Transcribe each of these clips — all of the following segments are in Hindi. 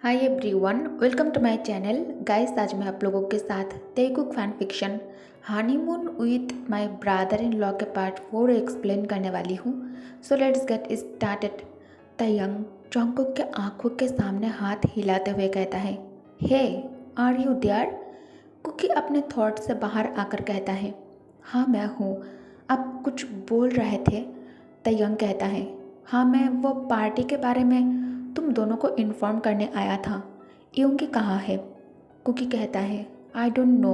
Hi everyone, welcome to my channel. Guys, आज मैं आप लोगों के साथ Telugu fan fiction honeymoon with my brother in law के पार्ट 4 एक्सप्लेन करने वाली हूँ। So let's get started. Taehyung Jungkook के आंखों के सामने हाथ हिलाते हुए कहता है, hey are you there? Kookie अपने थॉट से बाहर आकर कहता है, हाँ मैं हूँ। आप कुछ बोल रहे थे? तयंग कहता है, हाँ मैं वो पार्टी के बारे में तुम दोनों को इन्फॉर्म करने आया था। योंगी कहाँ है? कुकी कहता है, आई डोंट नो।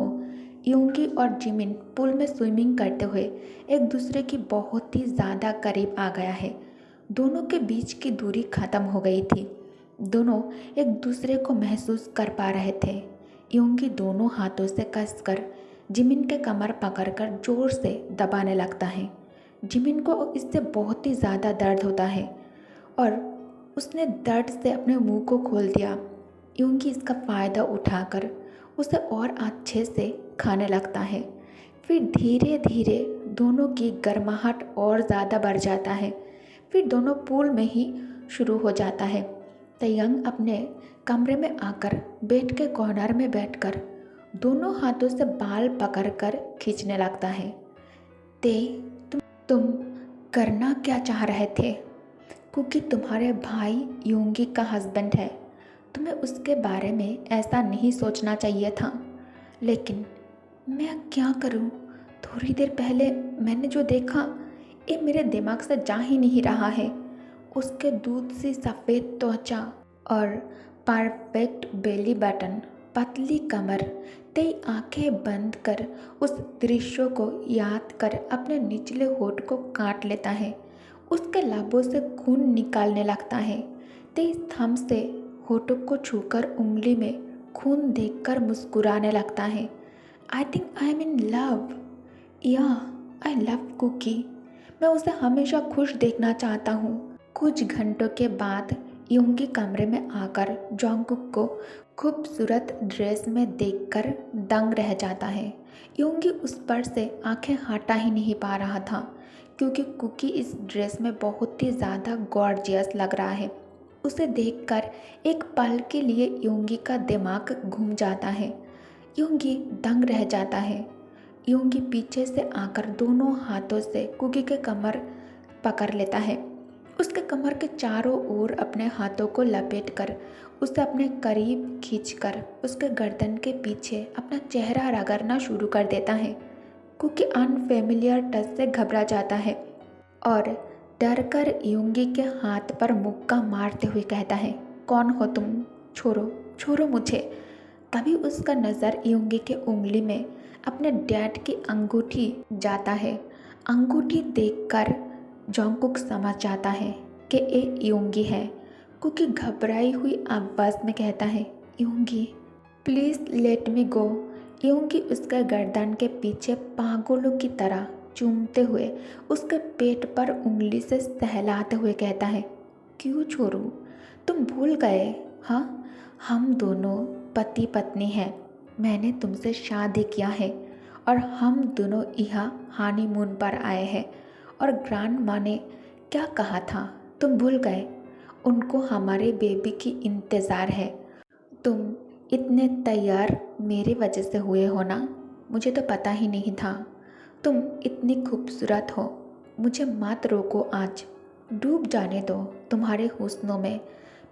योंगी और जिमिन पूल में स्विमिंग करते हुए एक दूसरे की बहुत ही ज़्यादा करीब आ गया है। दोनों के बीच की दूरी ख़त्म हो गई थी। दोनों एक दूसरे को महसूस कर पा रहे थे। योंगी दोनों हाथों से कसकर जिमिन के कमर पकड़कर जोर से दबाने लगता है। जिमिन को इससे बहुत ही ज़्यादा दर्द होता है और उसने दर्द से अपने मुंह को खोल दिया। योंगी इसका फ़ायदा उठाकर उसे और अच्छे से खाने लगता है। फिर धीरे धीरे दोनों की गर्माहट और ज़्यादा बढ़ जाता है। फिर दोनों पूल में ही शुरू हो जाता है। तयंग अपने कमरे में आकर बेड के कॉर्नर में बैठकर दोनों हाथों से बाल पकड़कर खींचने लगता है। ते तुम करना क्या चाह रहे थे? क्योंकि तुम्हारे भाई योंगी का हस्बैंड है। तुम्हें उसके बारे में ऐसा नहीं सोचना चाहिए था। लेकिन मैं क्या करूं? थोड़ी देर पहले मैंने जो देखा ये मेरे दिमाग से जा ही नहीं रहा है। उसके दूध सी सफ़ेद त्वचा और परफेक्ट बेली बटन, पतली कमर। तेरी आंखें बंद कर उस दृश्य को याद कर अपने निचले होठ को काट लेता है। उसके लाभों से खून निकालने लगता है। तेज थंब से होठों को छूकर उंगली में खून देखकर मुस्कुराने लगता है। I think I am in love. या आई लव कुकी। मैं उसे हमेशा खुश देखना चाहता हूँ। कुछ घंटों के बाद योंगी कमरे में आकर जंगकुक को खूबसूरत ड्रेस में देखकर दंग रह जाता है। योंगी उस पर से आंखें हटा ही नहीं पा रहा था क्योंकि कुकी इस ड्रेस में बहुत ही ज़्यादा गॉर्जियस लग रहा है। उसे देखकर एक पल के लिए योंगी का दिमाग घूम जाता है। योंगी दंग रह जाता है। योंगी पीछे से आकर दोनों हाथों से कुकी के कमर पकड़ लेता है। उसके कमर के चारों ओर अपने हाथों को लपेटकर उसे अपने करीब खींचकर उसके गर्दन के पीछे अपना चेहरा रगड़ना शुरू कर देता है। कुकी अनफेमिलियर टच से घबरा जाता है और डर कर योंगी के हाथ पर मुक्का मारते हुए कहता है, कौन हो तुम? छोड़ो छोड़ो मुझे। तभी उसका नज़र योंगी के उंगली में अपने डैड की अंगूठी जाता है। अंगूठी देखकर जंगकुक समझ जाता है कि ये योंगी है। कुकी घबराई हुई आवाज़ में कहता है, योंगी प्लीज़ लेट मी गो। योंगी उसके गर्दन के पीछे पागलों की तरह चूमते हुए उसके पेट पर उंगली से सहलाते हुए कहता है, क्यों छोड़ू? तुम भूल गए? हाँ, हम दोनों पति पत्नी हैं। मैंने तुमसे शादी किया है और हम दोनों यहाँ हनीमून पर आए हैं। और ग्रैंड माँ ने क्या कहा था तुम भूल गए? उनको हमारे बेबी की इंतज़ार है। तुम इतने तैयार मेरी वजह से हुए हो ना? मुझे तो पता ही नहीं था। तुम इतनी खूबसूरत हो। मुझे मत रोको, आज डूब जाने दो तुम्हारे हुस्नों में।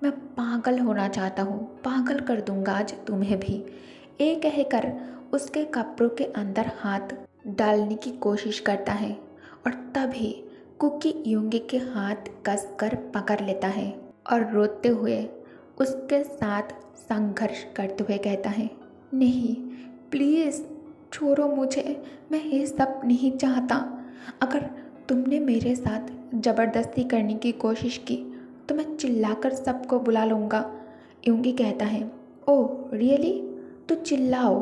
मैं पागल होना चाहता हूँ, पागल कर दूंगा आज तुम्हें भी। ये कहकर उसके कपड़ों के अंदर हाथ डालने की कोशिश करता है और तभी कुकी योंगी के हाथ कसकर पकड़ लेता है और रोते हुए उसके साथ संघर्ष करते हुए कहता है, नहीं प्लीज़ छोड़ो मुझे, मैं ये सब नहीं चाहता। अगर तुमने मेरे साथ ज़बरदस्ती करने की कोशिश की तो मैं चिल्लाकर सबको बुला लूँगा। योंगी कहता है, ओह रियली? तो चिल्लाओ।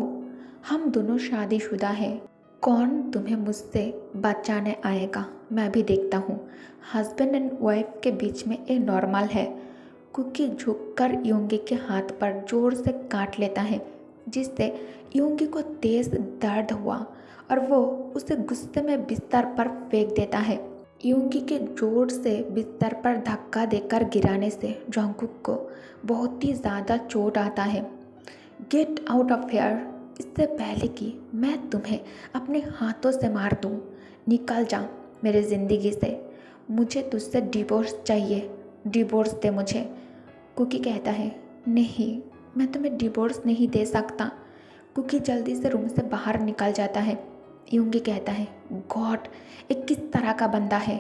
हम दोनों शादीशुदा हैं। कौन तुम्हें मुझसे बचाने आएगा मैं भी देखता हूँ। हस्बैंड एंड वाइफ के बीच में ये नॉर्मल है। कुकी झुककर योंगी के हाथ पर जोर से काट लेता है जिससे योंगी को तेज दर्द हुआ और वो उसे गुस्से में बिस्तर पर फेंक देता है। यूंगी के जोर से बिस्तर पर धक्का देकर गिराने से जॉन्गकुक को बहुत ही ज़्यादा चोट आता है। गेट आउट ऑफ हेयर, इससे पहले कि मैं तुम्हें अपने हाथों से मार दूँ, निकल जा मेरे ज़िंदगी से। मुझे तुझसे डिवोर्स चाहिए, डिवोर्स दे मुझे। कुकी कहता है, नहीं, मैं तुम्हें डिवोर्स नहीं दे सकता। कुकी जल्दी से रूम से बाहर निकल जाता है। यूंगी कहता है, गॉड, एक किस तरह का बंदा है,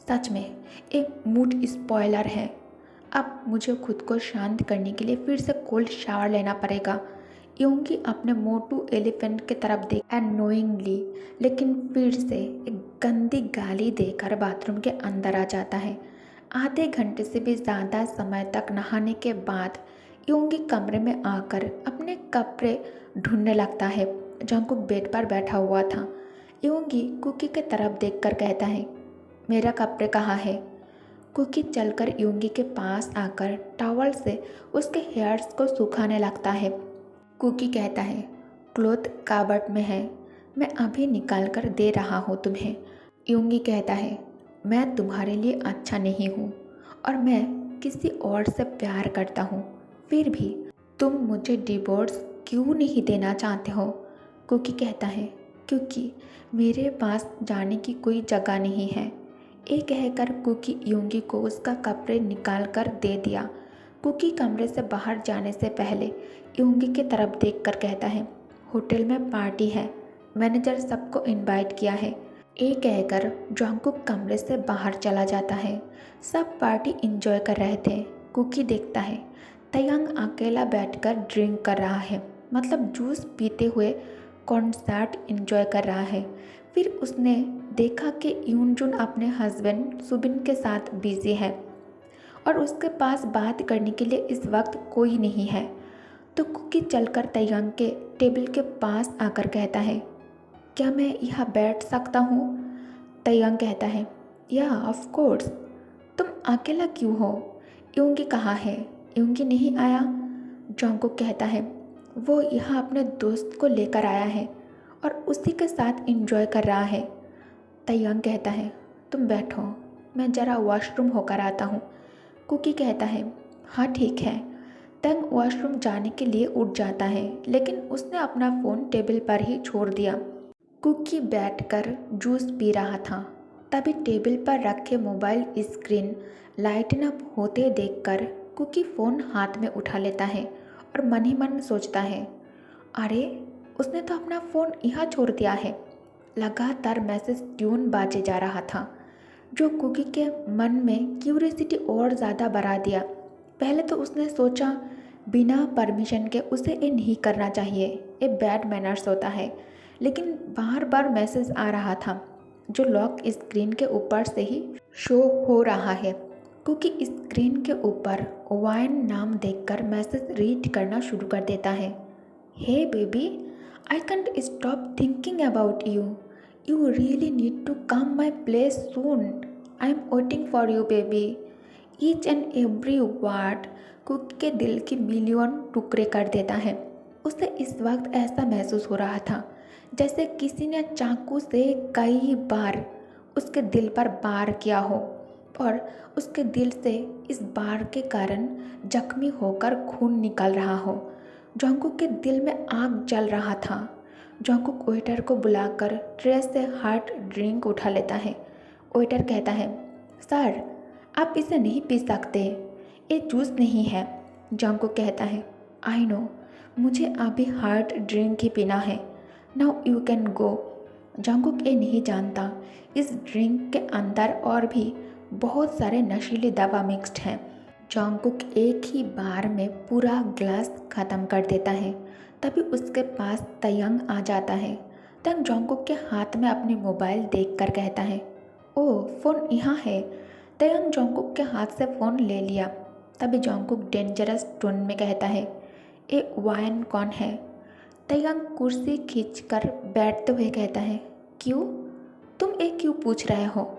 सच में एक मूड स्पॉइलर है। अब मुझे खुद को शांत करने के लिए फिर से कोल्ड शावर लेना पड़ेगा। यूंगी अपने मोटू एलिफेंट की तरफ देख अनोइंगली, लेकिन फिर से एक गंदी गाली देकर बाथरूम के अंदर आ जाता है। आधे घंटे से भी ज़्यादा समय तक नहाने के बाद यूंगी कमरे में आकर अपने कपड़े ढूंढने लगता है। जंगकुक बेड पर बैठा हुआ था। यूंगी कुकी की तरफ देखकर कहता है, मेरा कपड़े कहाँ है? कुकी चलकर यूंगी के पास आकर टॉवल से उसके हेयर्स को सुखाने लगता है। कुकी कहता है, क्लोथ कबर्ड में है, मैं अभी निकाल कर दे रहा हूँ तुम्हें। यूंगी कहता है, मैं तुम्हारे लिए अच्छा नहीं हूँ और मैं किसी और से प्यार करता हूँ, फिर भी तुम मुझे डिवोर्स क्यों नहीं देना चाहते हो? कुकी कहता है, क्योंकि मेरे पास जाने की कोई जगह नहीं है। ये कहकर कुकी यूंगी को उसका कपड़े निकाल कर दे दिया। कुकी कमरे से बाहर जाने से पहले यूंगी की तरफ देखकर कहता है, होटल में पार्टी है, मैनेजर सबको इनवाइट किया है। ये कहकर जॉन्गकुक कमरे से बाहर चला जाता है। सब पार्टी इंजॉय कर रहे थे। कुकी देखता है तयंग अकेला बैठकर ड्रिंक कर रहा है, मतलब जूस पीते हुए कॉन्सर्ट इंजॉय कर रहा है। फिर उसने देखा कि यूनजुन अपने हस्बैंड सुबिन के साथ बिजी है और उसके पास बात करने के लिए इस वक्त कोई नहीं है। तो कुकी चलकर तयंग के टेबल के पास आकर कहता है, क्या मैं यहाँ बैठ सकता हूँ? तयंग कहता है, या ऑफ कोर्स। तुम अकेला क्यों हो? यूंगी कहाँ है? यूंगी नहीं आया? जॉन्गकुक कहता है, वो यहाँ अपने दोस्त को लेकर आया है और उसी के साथ एंजॉय कर रहा है। तयंग कहता है, तुम बैठो, मैं ज़रा वॉशरूम होकर आता हूँ। कुकी कहता है, हाँ ठीक है। तयंग वॉशरूम जाने के लिए उठ जाता है, लेकिन उसने अपना फ़ोन टेबल पर ही छोड़ दिया। कुकी बैठकर जूस पी रहा था, तभी टेबल पर रखे मोबाइल स्क्रीन लाइटन अप होते देखकर कुकी फ़ोन हाथ में उठा लेता है और मन ही मन सोचता है, अरे उसने तो अपना फ़ोन यहाँ छोड़ दिया है। लगातार मैसेज ट्यून बाजे जा रहा था, जो कुकी के मन में क्यूरियोसिटी और ज़्यादा बढ़ा दिया। पहले तो उसने सोचा बिना परमिशन के उसे ये नहीं करना चाहिए, ये बैड मैनर्स होता है, लेकिन बार बार मैसेज आ रहा था जो लॉक स्क्रीन के ऊपर से ही शो हो रहा है। क्योंकि स्क्रीन के ऊपर वाइन नाम देखकर मैसेज रीड करना शुरू कर देता है। Hey baby, I can't stop thinking about you, you really need to come my place soon, I am waiting for you baby. Each and every word Kookie के दिल की मिलियन टुकड़े कर देता है। उसे इस वक्त ऐसा महसूस हो रहा था जैसे किसी ने चाकू से कई बार उसके दिल पर वार किया हो और उसके दिल से इस बार के कारण जख्मी होकर खून निकल रहा हो। जॉन्गकुक के दिल में आग जल रहा था। जॉन्गकुक वेटर को बुलाकर ट्रे से हार्ड ड्रिंक उठा लेता है। वेटर कहता है, सर आप इसे नहीं पी सकते, ये जूस नहीं है। जॉन्गकुक कहता है, आई नो, मुझे अभी हार्ड ड्रिंक ही पीना है, नाउ यू कैन गो। जॉन्गकुक ये नहीं जानता इस ड्रिंक के अंदर और भी बहुत सारे नशीली दवा मिक्स्ड हैं। जॉन्गकुक एक ही बार में पूरा ग्लास ख़त्म कर देता है। तभी उसके पास तयंग आ जाता है। तयंग जॉन्गकुक के हाथ में अपनी मोबाइल देखकर कहता है, ओह फ़ोन यहाँ है। तयंग जॉन्गकुक के हाथ से फ़ोन ले लिया। तभी जॉन्गकुक डेंजरस टोन में कहता है, ये वाइन कौन है? तयंग कुर्सी खींचकर बैठते हुए कहता है, क्यों? तुम ये क्यों पूछ रहे हो?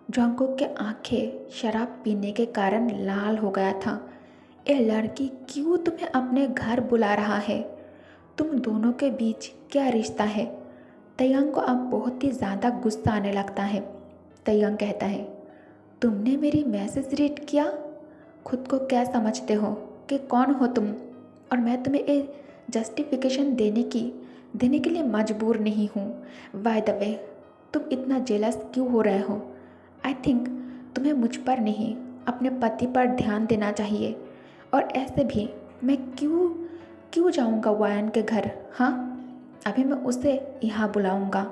जॉन्गकुक के आंखें शराब पीने के कारण लाल हो गया था। ये लड़की क्यों तुम्हें अपने घर बुला रहा है? तुम दोनों के बीच क्या रिश्ता है? तयंग को अब बहुत ही ज़्यादा गुस्सा आने लगता है। तयंग कहता है, तुमने मेरी मैसेज रीड किया? खुद को क्या समझते हो कि कौन हो तुम? और मैं तुम्हें एक जस्टिफिकेशन देने के लिए मजबूर नहीं हूँ। बाय द वे, तुम इतना जेलस क्यों हो रहे हो? आई थिंक तुम्हें मुझ पर नहीं अपने पति पर ध्यान देना चाहिए। और ऐसे भी मैं क्यों क्यों जाऊँगा वायन के घर? हाँ, अभी मैं उसे यहाँ बुलाऊँगा।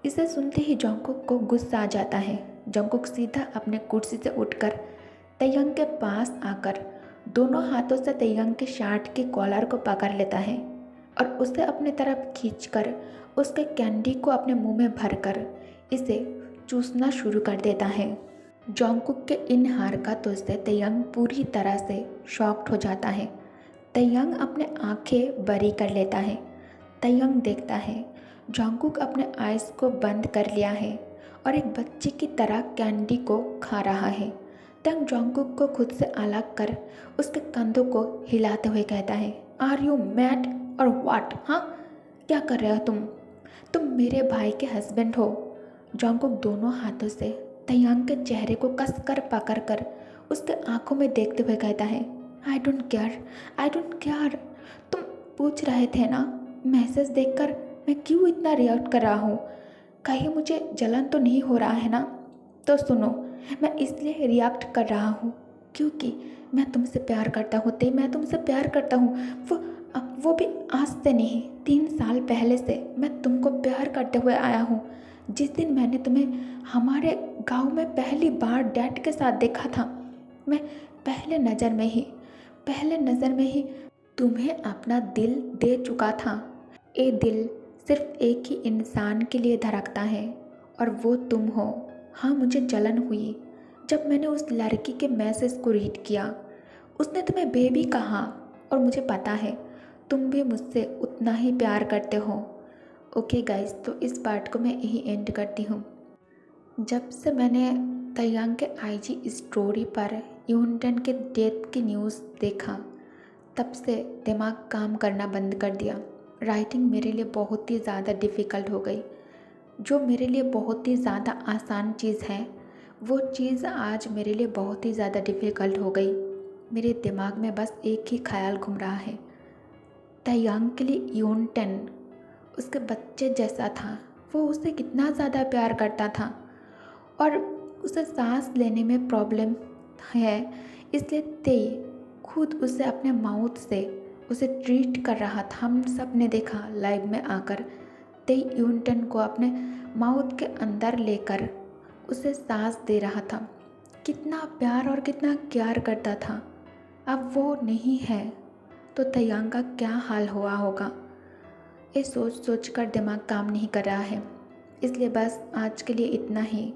इसे सुनते ही जंगकुक को गुस्सा आ जाता है। जंगकुक सीधा अपने कुर्सी से उठकर तयंग के पास आकर दोनों हाथों से तयंग के शर्ट की कॉलर को पकड़ लेता है और उसे अपने तरफ खींचकर उसके कैंडी को अपने मुंह में भरकर इसे चूसना शुरू कर देता है। जंगकुक के इन हरकतों से तयंग पूरी तरह से शॉक्ड हो जाता है। तयंग अपने आंखें बड़ी कर लेता है। तयंग देखता है जंगकुक अपने आइज़ को बंद कर लिया है और एक बच्चे की तरह कैंडी को खा रहा है। तंग जंगकुक को खुद से अलग कर उसके कंधों को हिलाते हुए कहता है, आर यू मैड और व्हाट? हाँ, क्या कर रहे हो तुम मेरे भाई के हस्बैंड हो। जंगकुक दोनों हाथों से तयंग के चेहरे को कसकर पकड़कर उसके आंखों में देखते हुए कहता है, आई डोंट केयर। तुम पूछ रहे थे ना मैसेज देखकर मैं क्यों इतना रिएक्ट कर रहा हूँ? कहीं मुझे जलन तो नहीं हो रहा है ना? तो सुनो, मैं इसलिए रिएक्ट कर रहा हूँ क्योंकि मैं तुमसे प्यार करता हूँ। मैं तुमसे प्यार करता हूँ। वो भी आज से नहीं, 3 साल पहले से मैं तुमको प्यार करते हुए आया हूँ। जिस दिन मैंने तुम्हें हमारे गांव में पहली बार डैड के साथ देखा था, मैं पहले नज़र में ही तुम्हें अपना दिल दे चुका था। ये दिल सिर्फ एक ही इंसान के लिए धड़कता है और वो तुम हो। हाँ, मुझे जलन हुई जब मैंने उस लड़की के मैसेज को रीड किया। उसने तुम्हें बेबी कहा और मुझे पता है तुम भी मुझसे उतना ही प्यार करते हो। ओके गाइस, तो इस पार्ट को मैं यही एंड करती हूँ। जब से मैंने तयंग के आईजी स्टोरी पर यूनटन के डेथ की न्यूज़ देखा, तब से दिमाग काम करना बंद कर दिया। राइटिंग मेरे लिए बहुत ही ज़्यादा डिफ़िकल्ट हो गई। जो मेरे लिए बहुत ही ज़्यादा आसान चीज़ है, वो चीज़ आज मेरे लिए बहुत ही ज़्यादा डिफ़िकल्ट हो गई। मेरे दिमाग में बस एक ही ख्याल घूम रहा है, तयंग के लिए यूनटन उसके बच्चे जैसा था। वो उसे कितना ज़्यादा प्यार करता था और उसे सांस लेने में प्रॉब्लम है, इसलिए तेई खुद उसे अपने माउथ से उसे ट्रीट कर रहा था। हम सब ने देखा लाइव में आकर, तेई यूनटन को अपने माउथ के अंदर लेकर उसे सांस दे रहा था। कितना प्यार और कितना केयर करता था। अब वो नहीं है तो तयंग का क्या हाल हुआ होगा? ये सोच सोच कर दिमाग काम नहीं कर रहा है। इसलिए बस आज के लिए इतना ही।